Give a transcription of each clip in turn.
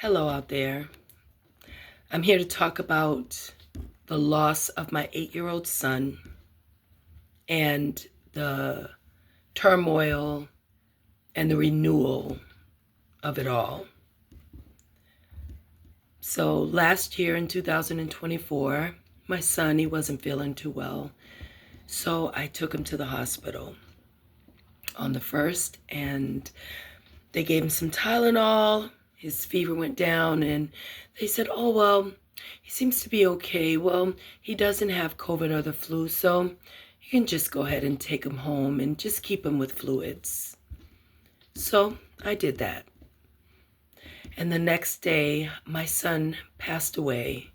Hello out there. I'm here to talk about the loss of my 8-year-old son and the turmoil and the renewal of it all. So last year in 2024, my son, he wasn't feeling too well. So I took him to the hospital on the 1st and they gave him some Tylenol. His fever went down and they said, oh, well, he seems to be okay. Well, he doesn't have COVID or the flu, so you can just go ahead and take him home and just keep him with fluids. So I did that. And the next day, my son passed away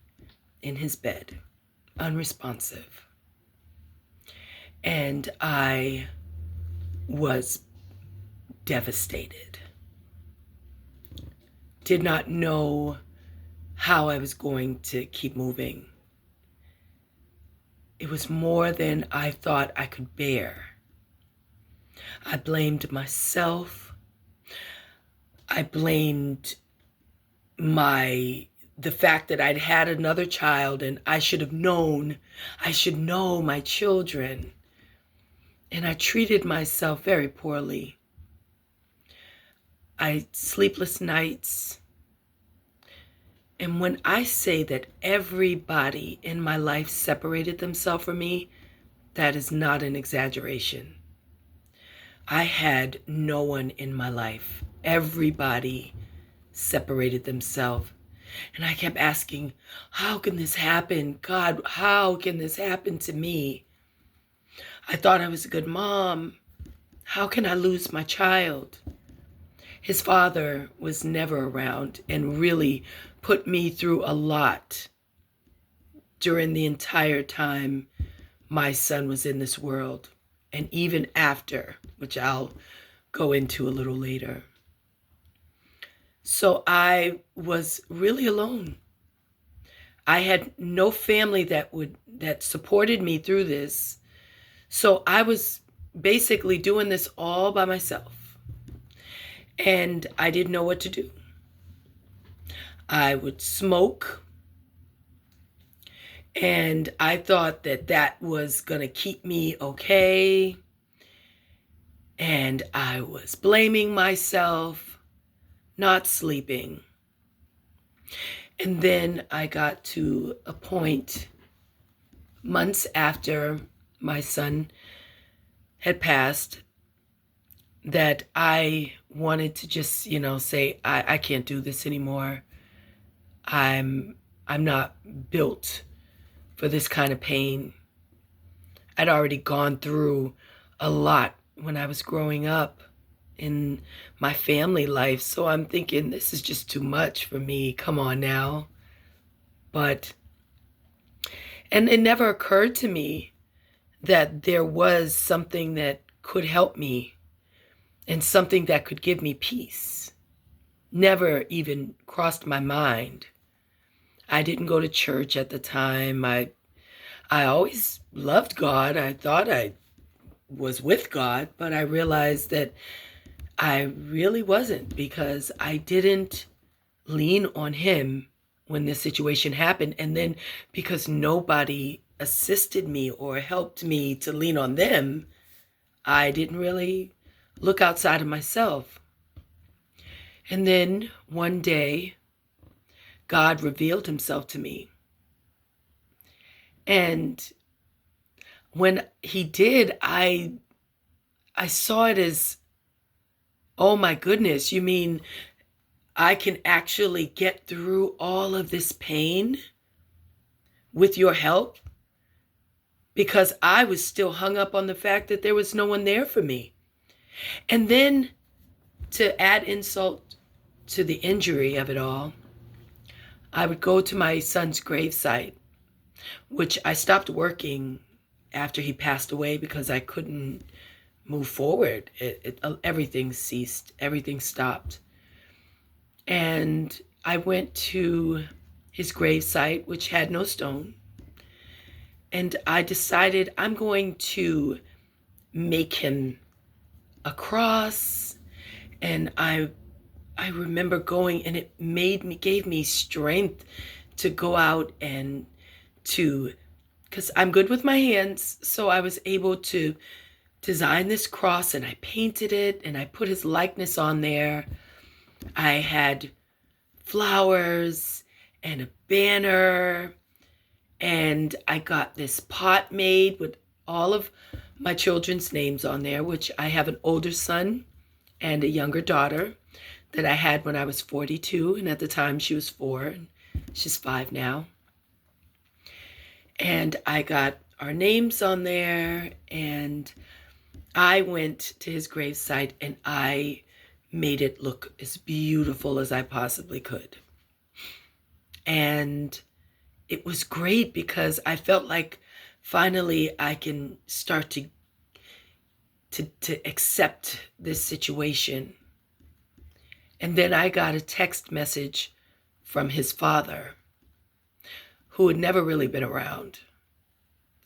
in his bed, unresponsive. And I was devastated. Did not know how I was going to keep moving. It was more than I thought I could bear. I blamed myself. I blamed the fact that I'd had another child and I should have known. I should know my children. And I treated myself very poorly. Sleepless nights. And when I say that everybody in my life separated themselves from me, that is not an exaggeration. I had no one in my life. Everybody separated themselves. And I kept asking, how can this happen? God, how can this happen to me? I thought I was a good mom. How can I lose my child? His father was never around and really put me through a lot during the entire time my son was in this world, and even after, which I'll go into a little later. So I was really alone. I had no family that supported me through this. So I was basically doing this all by myself. And I didn't know what to do. I would smoke. And I thought that was going to keep me okay. And I was blaming myself, not sleeping. And then I got to a point months after my son had passed that I wanted to just, say, I can't do this anymore. I'm not built for this kind of pain. I'd already gone through a lot when I was growing up in my family life. So I'm thinking, this is just too much for me. Come on now. And it never occurred to me that there was something that could help me and something that could give me peace. Never even crossed my mind. I didn't go to church at the time. I always loved God. I thought I was with God, but I realized that I really wasn't, because I didn't lean on Him when this situation happened. And then because nobody assisted me or helped me to lean on them, I didn't really look outside of myself. And then one day, God revealed Himself to me. And when He did, I saw it as, oh my goodness, you mean I can actually get through all of this pain with your help? Because I was still hung up on the fact that there was no one there for me. And then to add insult to the injury of it all, I would go to my son's gravesite, which I stopped working after he passed away because I couldn't move forward. Everything ceased. Everything stopped. And I went to his gravesite, which had no stone. And I decided I'm going to make him a cross. And I I remember going, and it gave me strength to go out and to, because I'm good with my hands. So I was able to design this cross, and I painted it and I put his likeness on there. I had flowers and a banner, and I got this pot made with all of my children's names on there, which I have an older son and a younger daughter that I had when I was 42, and at the time she was 4, and she's 5 now. And I got our names on there, and I went to his gravesite and I made it look as beautiful as I possibly could. And it was great because I felt like finally I can start to accept this situation. And then I got a text message from his father, who had never really been around.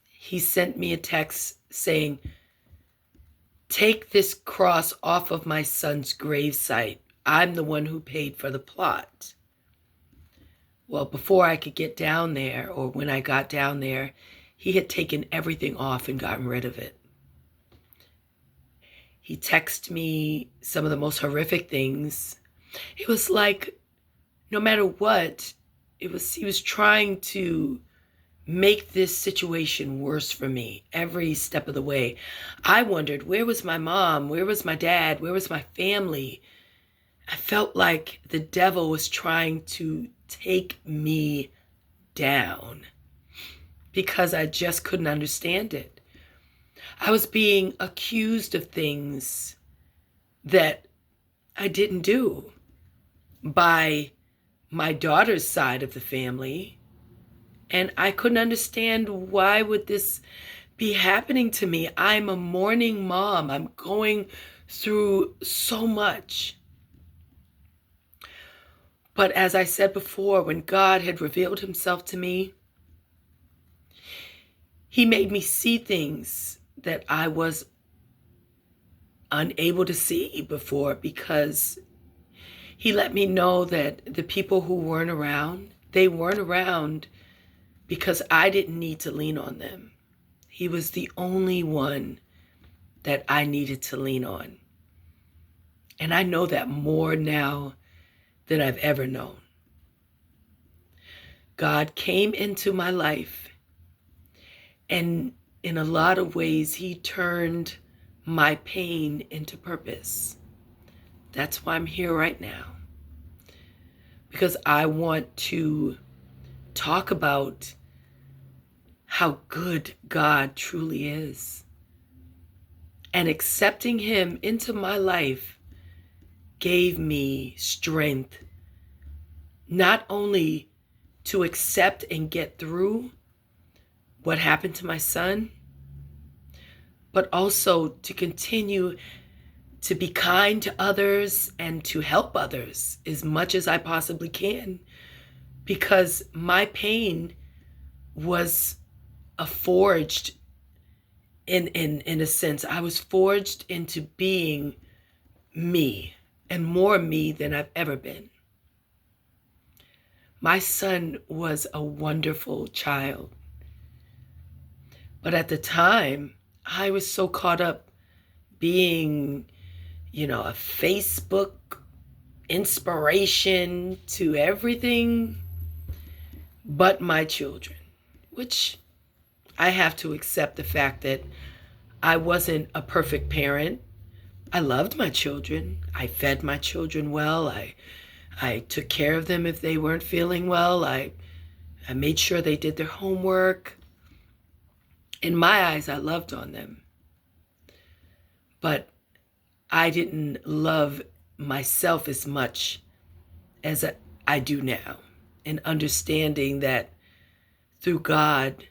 He sent me a text saying, "Take this cross off of my son's gravesite. I'm the one who paid for the plot." Well, before I could get down there, or when I got down there, he had taken everything off and gotten rid of it. He texted me some of the most horrific things. It was like, no matter what, he was trying to make this situation worse for me every step of the way. I wondered, where was my mom? Where was my dad? Where was my family? I felt like the devil was trying to take me down because I just couldn't understand it. I was being accused of things that I didn't do by my daughter's side of the family, and I couldn't understand, why would this be happening to me? I'm a mourning mom. I'm going through so much. But as I said before, when God had revealed himself to me, he made me see things that I was unable to see before, because he let me know that the people who weren't around, they weren't around because I didn't need to lean on them. He was the only one that I needed to lean on. And I know that more now than I've ever known. God came into my life, and in a lot of ways, he turned my pain into purpose. That's why I'm here right now, because I want to talk about how good God truly is. And accepting him into my life gave me strength, not only to accept and get through what happened to my son, but also to continue to be kind to others and to help others as much as I possibly can, because my pain was forged in a sense. I was forged into being me, and more me than I've ever been. My son was a wonderful child, but at the time, I was so caught up being, a Facebook inspiration to everything but my children, which I have to accept the fact that I wasn't a perfect parent. I loved my children. I fed my children well. I took care of them if they weren't feeling well. I made sure they did their homework. In my eyes, I loved on them. But I didn't love myself as much as I do now, in understanding that through God,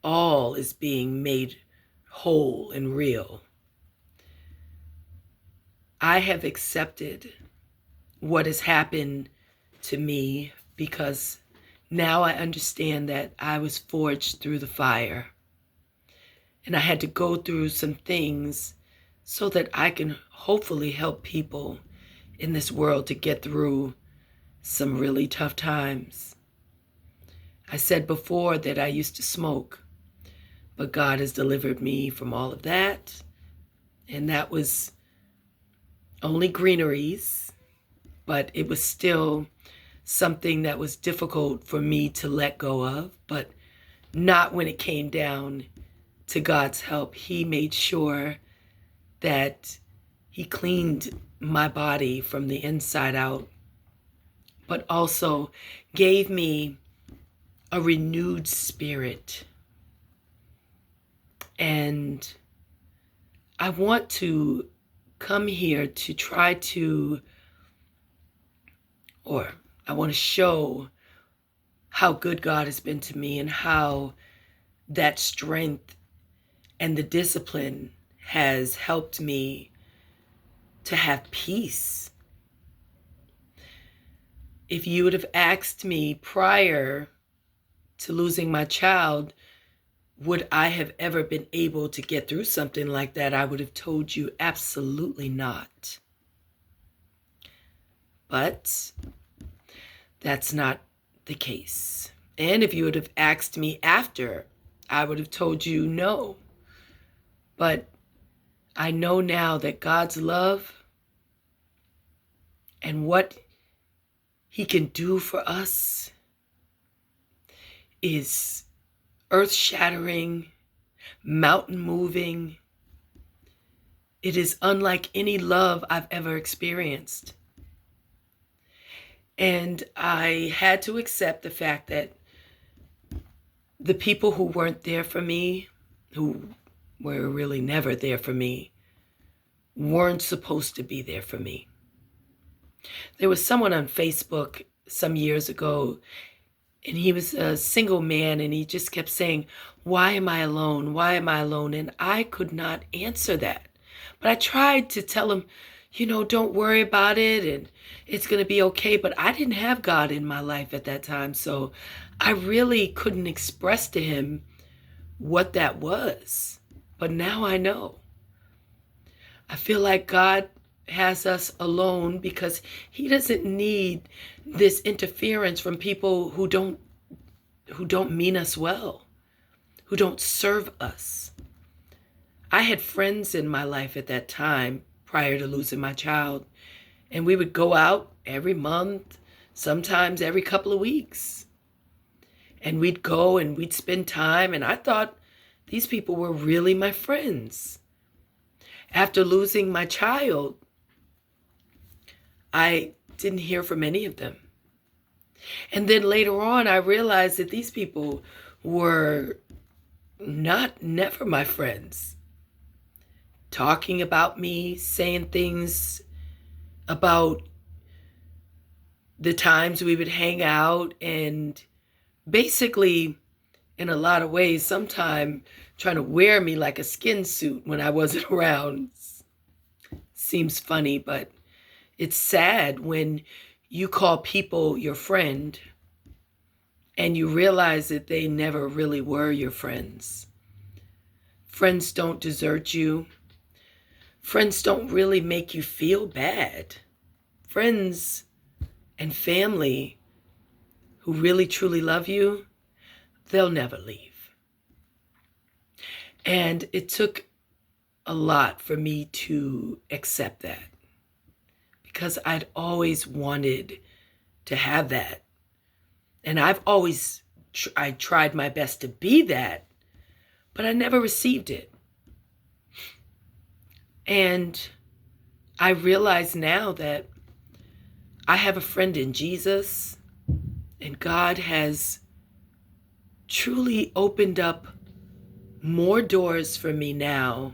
all is being made whole and real. I have accepted what has happened to me because now I understand that I was forged through the fire. And I had to go through some things so that I can hopefully help people in this world to get through some really tough times. I said before that I used to smoke, but God has delivered me from all of that. And that was only greeneries, but it was still something that was difficult for me to let go of, but not when it came down to God's help. He made sure that He cleaned my body from the inside out, but also gave me a renewed spirit. And I want to come here to try to, or I want to show how good God has been to me and how that strength and the discipline has helped me to have peace. If you would have asked me prior to losing my child, would I have ever been able to get through something like that, I would have told you absolutely not. But that's not the case. And if you would have asked me after, I would have told you no. But I know now that God's love and what He can do for us is earth-shattering, mountain-moving. It is unlike any love I've ever experienced. And I had to accept the fact that the people who weren't there for me, who were really never there for me, weren't supposed to be there for me. There was someone on Facebook some years ago, and he was a single man, and he just kept saying, "Why am I alone? Why am I alone?" And I could not answer that. But I tried to tell him, don't worry about it, and it's going to be okay. But I didn't have God in my life at that time, so I really couldn't express to him what that was. But now I know. I feel like God has us alone because He doesn't need this interference from people who don't mean us well, who don't serve us. I had friends in my life at that time prior to losing my child, and we would go out every month, sometimes every couple of weeks. And we'd go and we'd spend time, and I thought these people were really my friends. After losing my child, I didn't hear from any of them. And then later on, I realized that these people were never my friends. Talking about me, saying things about the times we would hang out, and basically, in a lot of ways, sometimes trying to wear me like a skin suit when I wasn't around. Seems funny, but it's sad when you call people your friend and you realize that they never really were your friends. Friends don't desert you. Friends don't really make you feel bad. Friends and family who really truly love you, they'll never leave. And it took a lot for me to accept that, because I'd always wanted to have that. And I've always I tried my best to be that, but I never received it. And I realize now that I have a friend in Jesus, and God has truly opened up more doors for me now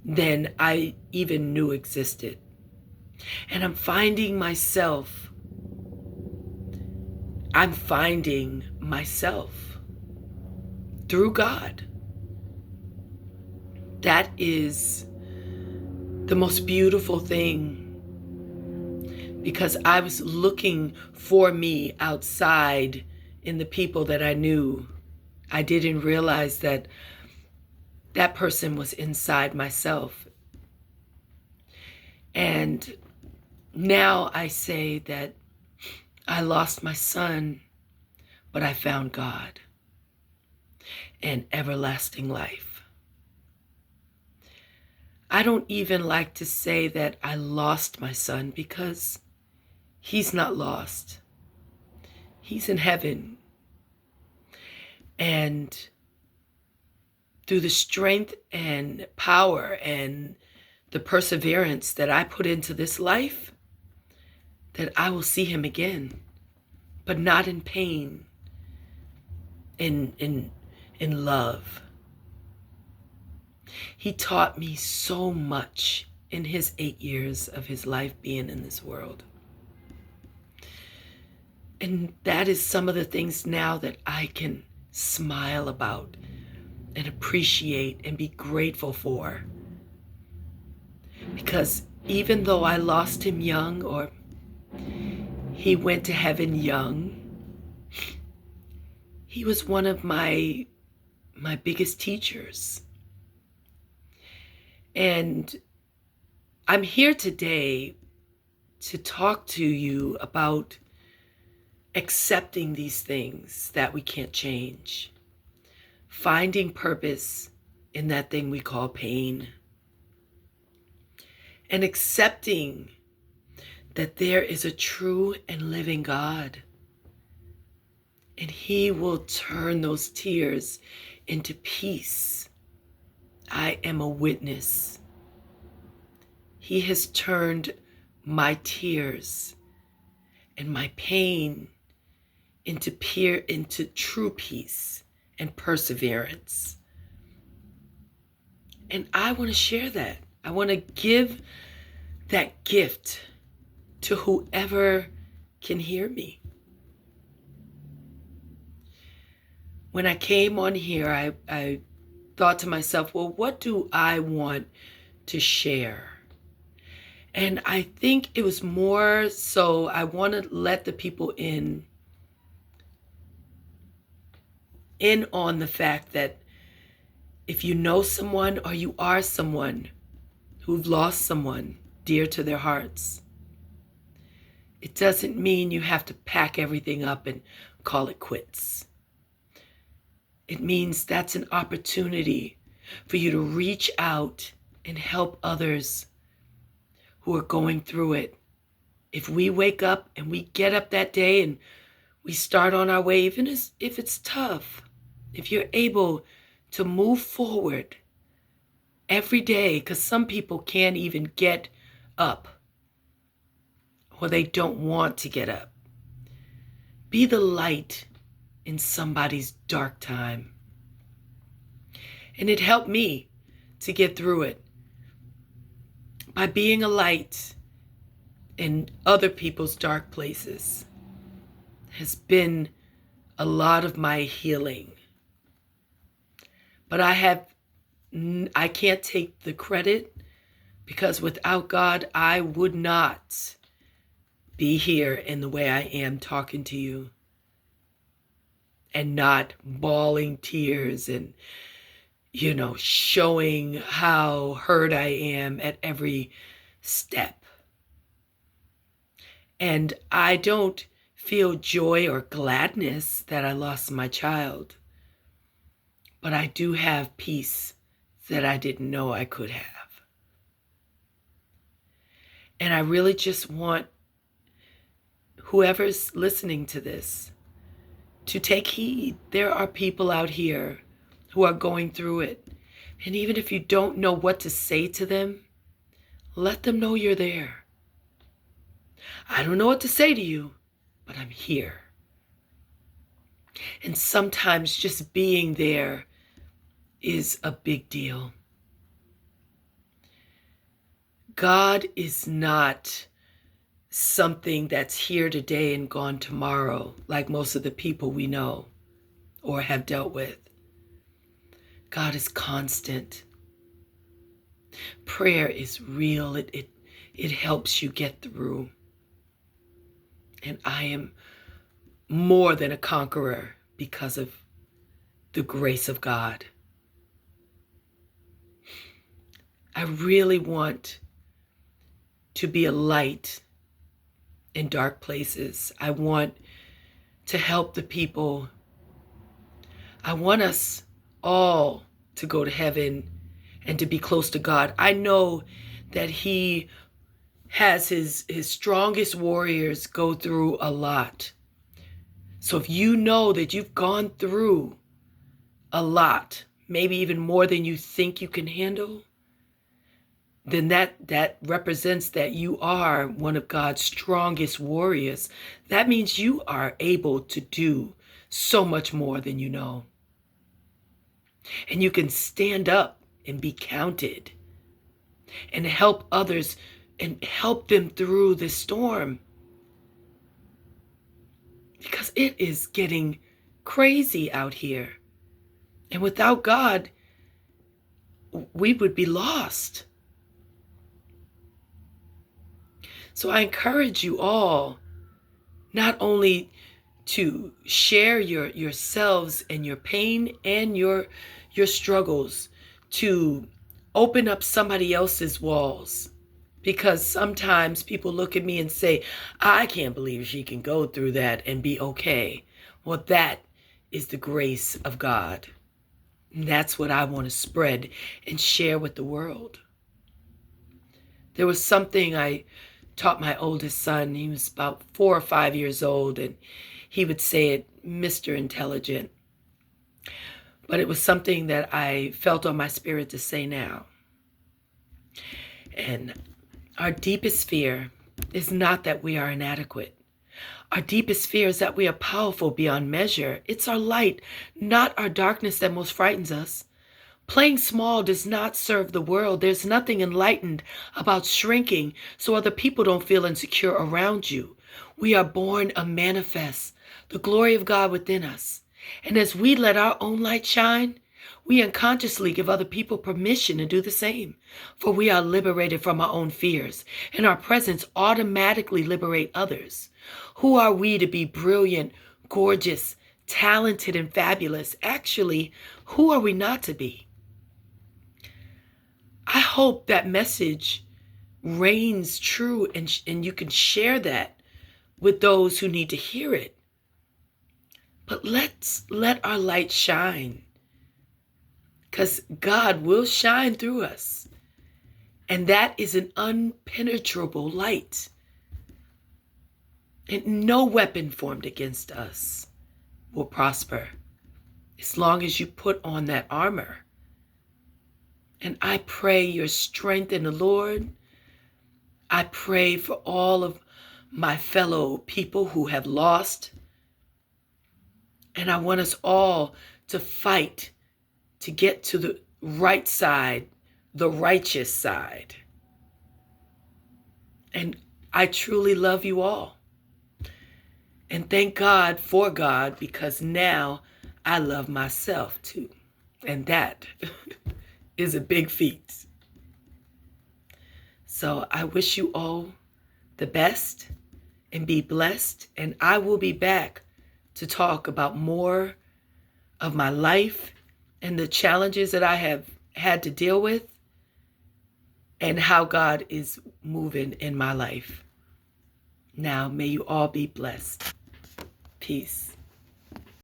than I even knew existed. And I'm finding myself through God. That is the most beautiful thing, because I was looking for me outside in the people that I knew. I didn't realize that that person was inside myself. And Now I say that I lost my son, but I found God and everlasting life. I don't even like to say that I lost my son because he's not lost. He's in heaven. And through the strength and power and the perseverance that I put into this life, that I will see him again, but not in pain, in love. He taught me so much in his 8 years of his life being in this world. And that is some of the things now that I can smile about and appreciate and be grateful for. Because even though I lost him young, or he went to heaven young, he was one of my biggest teachers. And I'm here today to talk to you about accepting these things that we can't change, finding purpose in that thing we call pain, and accepting that there is a true and living God, and he will turn those tears into peace. I am a witness. He has turned my tears and my pain into true peace and perseverance. And I want to share that. I want to give that gift to whoever can hear me. When I came on here, I thought to myself, well, what do I want to share? And I think it was more so I want to let the people in on the fact that if you know someone or you are someone who've lost someone dear to their hearts, it doesn't mean you have to pack everything up and call it quits. It means that's an opportunity for you to reach out and help others who are going through it. If we wake up and we get up that day and we start on our way, even if it's tough, if you're able to move forward every day, because some people can't even get up or they don't want to get up. Be the light in somebody's dark time. And it helped me to get through it by being a light in other people's dark places. Has been a lot of my healing. But I can't take the credit, because without God, I would not be here in the way I am talking to you and not bawling tears and, showing how hurt I am at every step. And I don't feel joy or gladness that I lost my child, but I do have peace that I didn't know I could have. And I really just want whoever's listening to this to take heed. There are people out here who are going through it. And even if you don't know what to say to them, let them know you're there. I don't know what to say to you, but I'm here. And sometimes just being there is a big deal. God is not something that's here today and gone tomorrow, like most of the people we know or have dealt with. God is constant. Prayer is real. It helps you get through. And I am more than a conqueror because of the grace of God. I really want to be a light in dark places. I want to help the people. I want us all to go to heaven and to be close to God. I know that He has his strongest warriors go through a lot. So if you know that you've gone through a lot, maybe even more than you think you can handle, then that represents that you are one of God's strongest warriors. That means you are able to do so much more than you know. And you can stand up and be counted and help others and help them through the storm. Because it is getting crazy out here. And without God, we would be lost. So I encourage you all not only to share yourselves and your pain and your struggles, to open up somebody else's walls. Because sometimes people look at me and say, I can't believe she can go through that and be okay. Well, that is the grace of God. And that's what I want to spread and share with the world. There was something I taught my oldest son. He was about 4 or 5 years old, and he would say it, Mr. Intelligent. But it was something that I felt on my spirit to say now. And our deepest fear is not that we are inadequate. Our deepest fear is that we are powerful beyond measure. It's our light, not our darkness, that most frightens us. Playing small does not serve the world. There's nothing enlightened about shrinking so other people don't feel insecure around you. We are born to manifest the glory of God within us. And as we let our own light shine, we unconsciously give other people permission to do the same. For we are liberated from our own fears, and our presence automatically liberate others. Who are we to be brilliant, gorgeous, talented, and fabulous? Actually, who are we not to be? I hope that message reigns true and you can share that with those who need to hear it. But let's let our light shine, because God will shine through us. And that is an impenetrable light. And no weapon formed against us will prosper as long as you put on that armor. And I pray your strength in the Lord. I pray for all of my fellow people who have lost. And I want us all to fight to get to the right side, the righteous side. And I truly love you all. And thank God for God, because now I love myself too. And that is a big feat. So I wish you all the best and be blessed. And I will be back to talk about more of my life and the challenges that I have had to deal with and how God is moving in my life. Now, may you all be blessed. Peace.